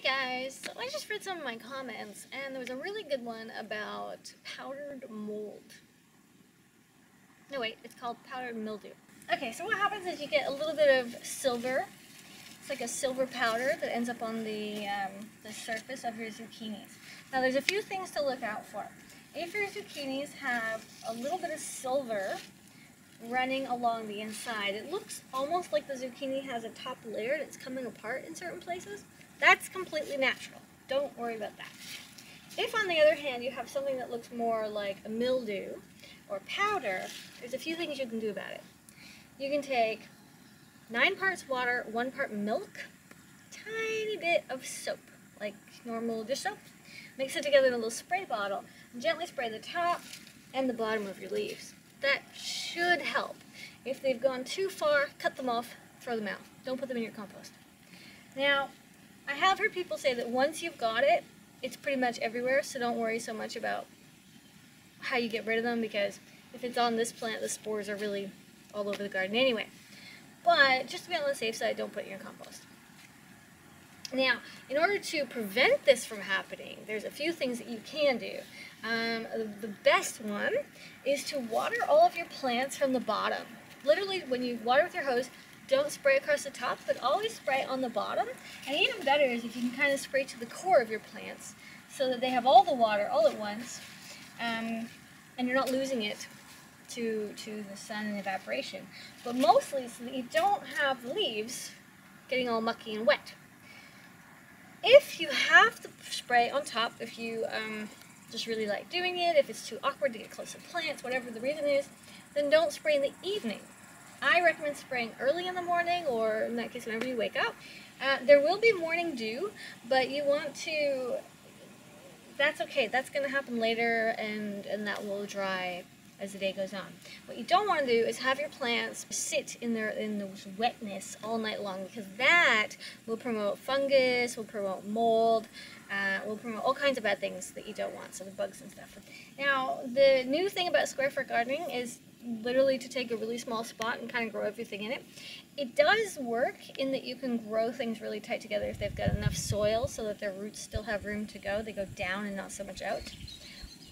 guys, so I just read some of my comments and there was a really good one about powdered mold. No wait, it's called powdered mildew. Okay, so what happens is you get a little bit of silver. It's like a silver powder that ends up on the surface of your zucchinis. Now there's a few things to look out for. If your zucchinis have a little bit of silver running along the inside, it looks almost like the zucchini has a top layer and it's coming apart in certain places. That's completely natural. Don't worry about that. If on the other hand you have something that looks more like a mildew or powder, there's a few things you can do about it. You can take 9 parts water, 1 part milk, tiny bit of soap, like normal dish soap. Mix it together in a little spray bottle and gently spray the top and the bottom of your leaves. That should help. If they've gone too far, cut them off, throw them out. Don't put them in your compost. Now, I have heard people say that once you've got it, it's pretty much everywhere, so don't worry so much about how you get rid of them, because if it's on this plant, the spores are really all over the garden anyway. But just to be on the safe side, don't put it in your compost. Now, in order to prevent this from happening, there's a few things that you can do. The best one is to water all of your plants from the bottom. Literally, when you water with your hose, don't spray across the top, but always spray on the bottom. And even better is if you can kind of spray to the core of your plants so that they have all the water all at once, and you're not losing it to the sun and evaporation. But mostly so that you don't have the leaves getting all mucky and wet. If you have to spray on top, if you just really like doing it, if it's too awkward to get close to plants, whatever the reason is, then don't spray in the evening. I recommend spraying early in the morning, or in that case whenever you wake up. There will be morning dew, but you want to, that's okay, that's going to happen later, and that will dry as the day goes on. What you don't want to do is have your plants sit in the wetness all night long, because that will promote fungus, will promote mold, will promote all kinds of bad things that you don't want, so the bugs and stuff. Now, the new thing about square foot gardening is literally to take a really small spot and kind of grow everything in it. It does work in that you can grow things really tight together if they've got enough soil so that their roots still have room to go. They go down and not so much out.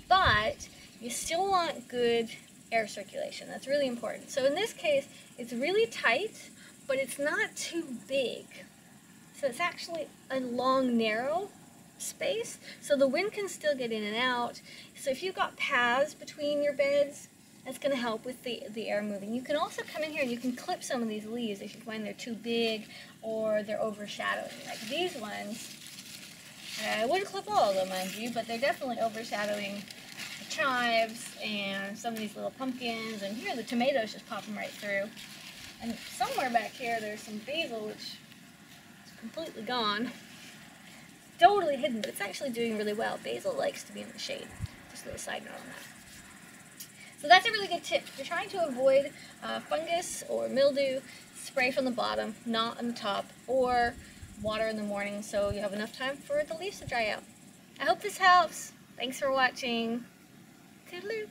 But you still want good air circulation. That's really important. So in this case, it's really tight, but it's not too big. So it's actually a long, narrow space, so the wind can still get in and out. So if you've got paths between your beds, that's going to help with the air moving. You can also come in here and you can clip some of these leaves if you find they're too big or they're overshadowing. Like these ones, I wouldn't clip all of them, mind you, but they're definitely overshadowing the chives and some of these little pumpkins, and here the tomatoes just popping right through. And somewhere back here there's some basil, which is completely gone. Totally hidden, but it's actually doing really well. Basil likes to be in the shade. Just a little side note on that. So that's a really good tip. If you're trying to avoid fungus or mildew, spray from the bottom, not on the top, or water in the morning so you have enough time for the leaves to dry out. I hope this helps. Thanks for watching. Toodaloo.